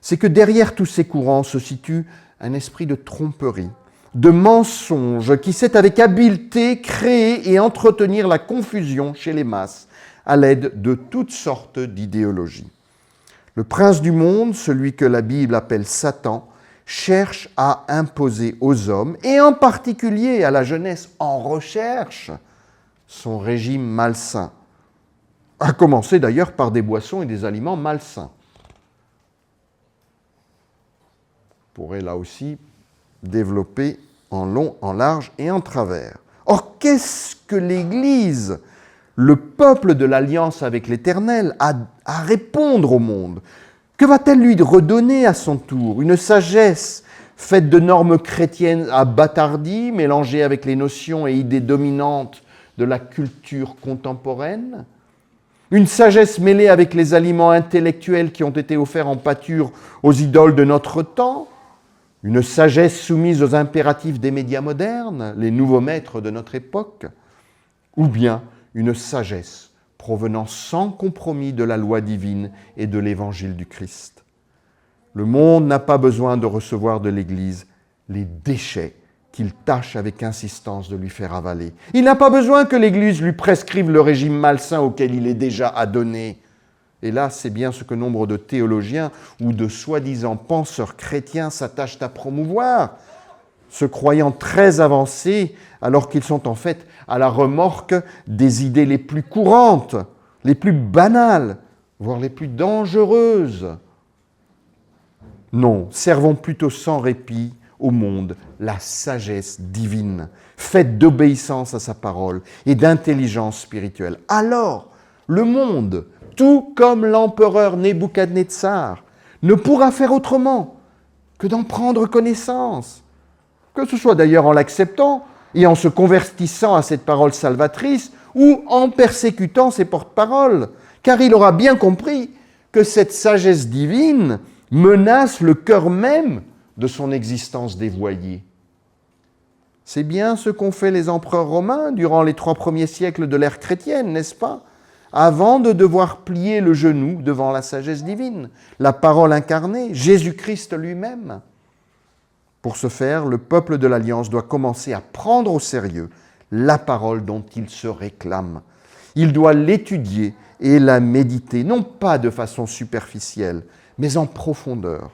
c'est que derrière tous ces courants se situe un esprit de tromperie, de mensonge qui sait avec habileté créer et entretenir la confusion chez les masses à l'aide de toutes sortes d'idéologies. Le prince du monde, celui que la Bible appelle Satan, cherche à imposer aux hommes, et en particulier à la jeunesse en recherche, son régime malsain, à commencer d'ailleurs par des boissons et des aliments malsains. On pourrait là aussi développer en long, en large et en travers. Or, qu'est-ce que l'Église, le peuple de l'alliance avec l'Éternel, a à répondre au monde? Que va-t-elle lui redonner à son tour? Une sagesse faite de normes chrétiennes abattardies, mélangées avec les notions et idées dominantes de la culture contemporaine? Une sagesse mêlée avec les aliments intellectuels qui ont été offerts en pâture aux idoles de notre temps? Une sagesse soumise aux impératifs des médias modernes, les nouveaux maîtres de notre époque, ou bien une sagesse provenant sans compromis de la loi divine et de l'évangile du Christ. Le monde n'a pas besoin de recevoir de l'Église les déchets qu'il tâche avec insistance de lui faire avaler. Il n'a pas besoin que l'Église lui prescrive le régime malsain auquel il est déjà adonné. Et là, c'est bien ce que nombre de théologiens ou de soi-disant penseurs chrétiens s'attachent à promouvoir, se croyant très avancés alors qu'ils sont en fait à la remorque des idées les plus courantes, les plus banales, voire les plus dangereuses. Non, servons plutôt sans répit au monde la sagesse divine, faite d'obéissance à sa parole et d'intelligence spirituelle. Alors, le monde, tout comme l'empereur Nebuchadnezzar, ne pourra faire autrement que d'en prendre connaissance, que ce soit d'ailleurs en l'acceptant et en se convertissant à cette parole salvatrice ou en persécutant ses porte-paroles, car il aura bien compris que cette sagesse divine menace le cœur même de son existence dévoyée. C'est bien ce qu'ont fait les empereurs romains durant les 3 premiers siècles de l'ère chrétienne, n'est-ce pas? Avant de devoir plier le genou devant la sagesse divine, la parole incarnée, Jésus-Christ lui-même. Pour ce faire, le peuple de l'Alliance doit commencer à prendre au sérieux la parole dont il se réclame. Il doit l'étudier et la méditer, non pas de façon superficielle, mais en profondeur.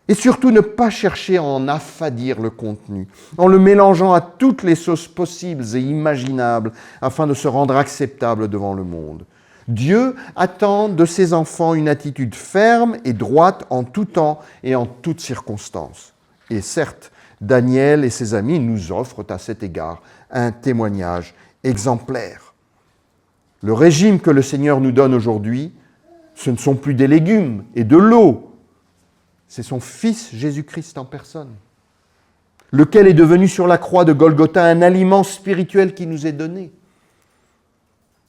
Et surtout ne pas chercher à en affadir le contenu, en le mélangeant à toutes les sauces possibles et imaginables afin de se rendre acceptable devant le monde. Dieu attend de ses enfants une attitude ferme et droite en tout temps et en toutes circonstances. Et certes, Daniel et ses amis nous offrent à cet égard un témoignage exemplaire. Le régime que le Seigneur nous donne aujourd'hui, ce ne sont plus des légumes et de l'eau, c'est son Fils Jésus-Christ en personne, lequel est devenu sur la croix de Golgotha un aliment spirituel qui nous est donné.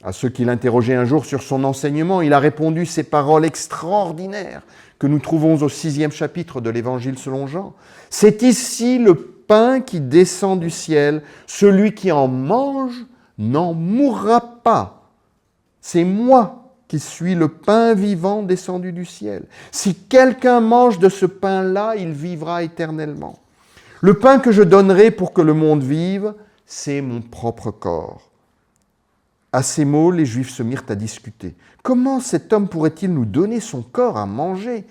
À ceux qui l'interrogeaient un jour sur son enseignement, il a répondu ces paroles extraordinaires que nous trouvons au 6e chapitre de l'Évangile selon Jean. « C'est ici le pain qui descend du ciel, celui qui en mange n'en mourra pas. C'est moi qui suis le pain vivant descendu du ciel. Si quelqu'un mange de ce pain-là, il vivra éternellement. Le pain que je donnerai pour que le monde vive, c'est mon propre corps. » À ces mots, les Juifs se mirent à discuter. Comment cet homme pourrait-il nous donner son corps à manger?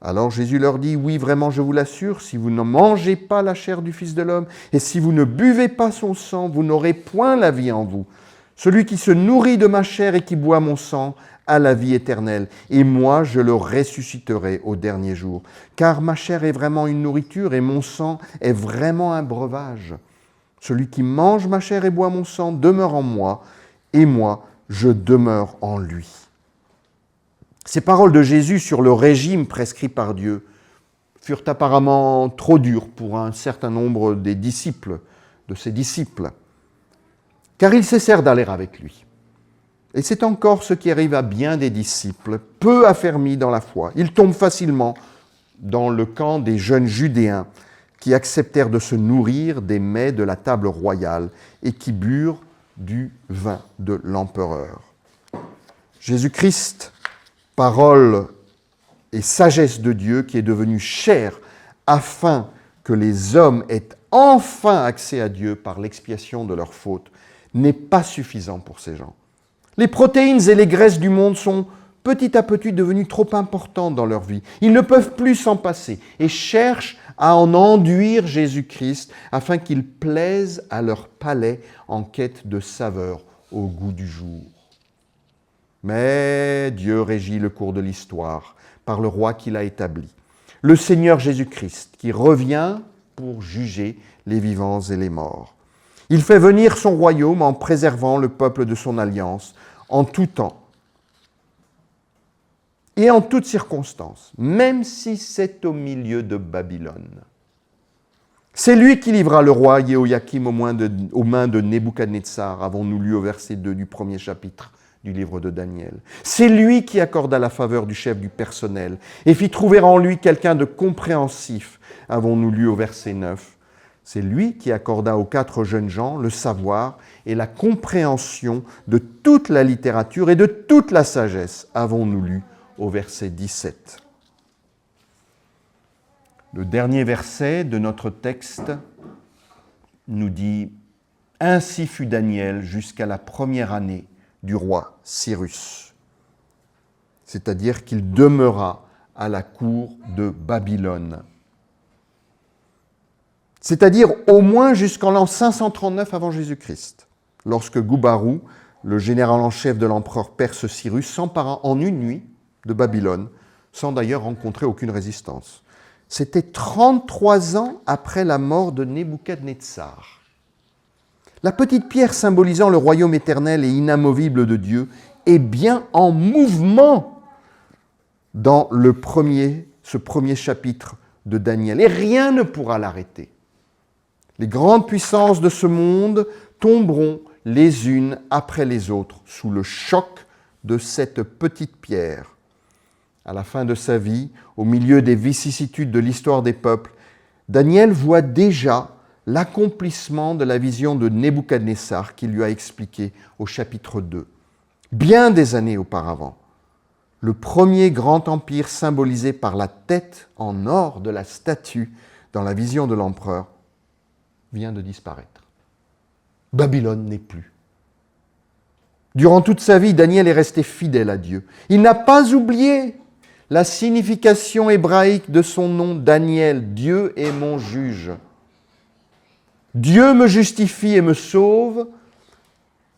Alors Jésus leur dit, oui, vraiment, je vous l'assure, si vous ne mangez pas la chair du Fils de l'homme et si vous ne buvez pas son sang, vous n'aurez point la vie en vous. Celui qui se nourrit de ma chair et qui boit mon sang a la vie éternelle, et moi je le ressusciterai au dernier jour. Car ma chair est vraiment une nourriture et mon sang est vraiment un breuvage. Celui qui mange ma chair et boit mon sang demeure en moi, et moi je demeure en lui. Ces paroles de Jésus sur le régime prescrit par Dieu furent apparemment trop dures pour un certain nombre de ses disciples, car ils cessèrent d'aller avec lui. Et c'est encore ce qui arrive à bien des disciples, peu affermis dans la foi. Ils tombent facilement dans le camp des jeunes Judéens qui acceptèrent de se nourrir des mets de la table royale et qui burent du vin de l'empereur. Jésus-Christ, parole et sagesse de Dieu qui est devenu chair afin que les hommes aient enfin accès à Dieu par l'expiation de leurs fautes, n'est pas suffisant pour ces gens. Les protéines et les graisses du monde sont petit à petit devenues trop importantes dans leur vie. Ils ne peuvent plus s'en passer et cherchent à en enduire Jésus-Christ afin qu'il plaise à leur palais en quête de saveur au goût du jour. Mais Dieu régit le cours de l'histoire par le roi qu'il a établi, le Seigneur Jésus-Christ, qui revient pour juger les vivants et les morts. Il fait venir son royaume en préservant le peuple de son alliance en tout temps et en toutes circonstances, même si c'est au milieu de Babylone. C'est lui qui livra le roi Jéhoïakim aux mains de Nebuchadnezzar, avons-nous lu au verset 2 du premier chapitre du livre de Daniel. C'est lui qui accorda la faveur du chef du personnel et fit trouver en lui quelqu'un de compréhensif, avons-nous lu au verset 9. C'est lui qui accorda aux 4 jeunes gens le savoir et la compréhension de toute la littérature et de toute la sagesse, avons-nous lu au verset 17. Le dernier verset de notre texte nous dit « Ainsi fut Daniel jusqu'à la première année du roi Cyrus », c'est-à-dire qu'il demeura à la cour de Babylone. C'est-à-dire au moins jusqu'en l'an 539 avant Jésus-Christ, lorsque Goubarou, le général en chef de l'empereur perse Cyrus, s'empara en une nuit de Babylone, sans d'ailleurs rencontrer aucune résistance. C'était 33 ans après la mort de Nebuchadnezzar. La petite pierre symbolisant le royaume éternel et inamovible de Dieu est bien en mouvement dans ce premier chapitre de Daniel, et rien ne pourra l'arrêter. Les grandes puissances de ce monde tomberont les unes après les autres sous le choc de cette petite pierre. À la fin de sa vie, au milieu des vicissitudes de l'histoire des peuples, Daniel voit déjà l'accomplissement de la vision de Nebuchadnezzar qu'il lui a expliqué au chapitre 2, bien des années auparavant. Le premier grand empire symbolisé par la tête en or de la statue dans la vision de l'empereur vient de disparaître. Babylone n'est plus. Durant toute sa vie, Daniel est resté fidèle à Dieu. Il n'a pas oublié la signification hébraïque de son nom, Daniel. Dieu est mon juge. Dieu me justifie et me sauve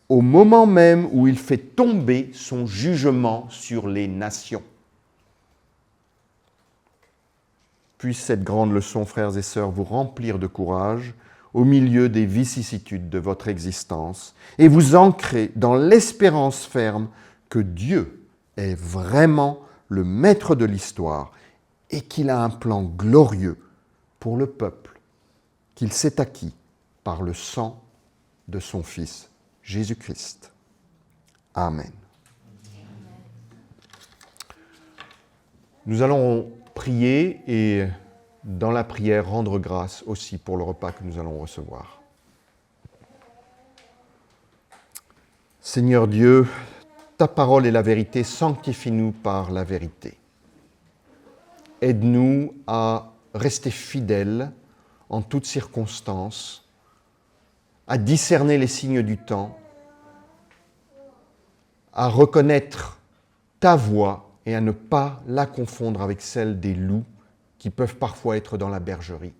au moment même où il fait tomber son jugement sur les nations. Puisse cette grande leçon, frères et sœurs, vous remplir de courage au milieu des vicissitudes de votre existence et vous ancrer dans l'espérance ferme que Dieu est vraiment le maître de l'histoire et qu'il a un plan glorieux pour le peuple qu'il s'est acquis par le sang de son Fils Jésus-Christ. Amen. Nous allons prier et dans la prière rendre grâce aussi pour le repas que nous allons recevoir. Seigneur Dieu, ta parole est la vérité, sanctifie-nous par la vérité. Aide-nous à rester fidèles en toutes circonstances, à discerner les signes du temps, à reconnaître ta voix et à ne pas la confondre avec celle des loups qui peuvent parfois être dans la bergerie.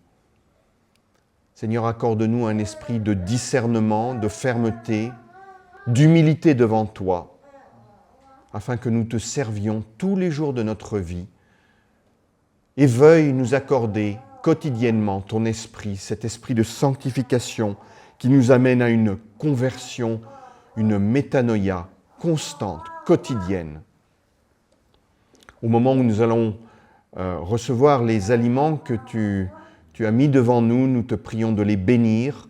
Seigneur, accorde-nous un esprit de discernement, de fermeté, d'humilité devant toi, afin que nous te servions tous les jours de notre vie, et veuille nous accorder quotidiennement ton esprit, cet esprit de sanctification qui nous amène à une conversion, une métanoïa constante, quotidienne. Au moment où nous allons recevoir les aliments que tu as mis devant nous, nous te prions de les bénir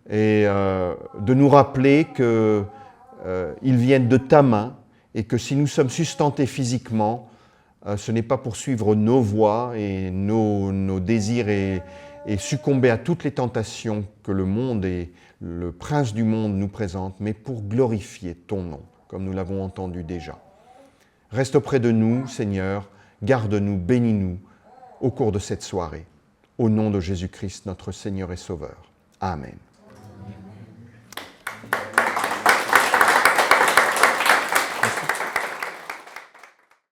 et de nous rappeler qu'ils viennent de ta main et que si nous sommes sustentés physiquement, ce n'est pas pour suivre nos voies et nos désirs et succomber à toutes les tentations que le monde et le prince du monde nous présentent, mais pour glorifier ton nom, comme nous l'avons entendu déjà. Reste auprès de nous, Seigneur, garde-nous, bénis-nous au cours de cette soirée. Au nom de Jésus-Christ, notre Seigneur et Sauveur. Amen.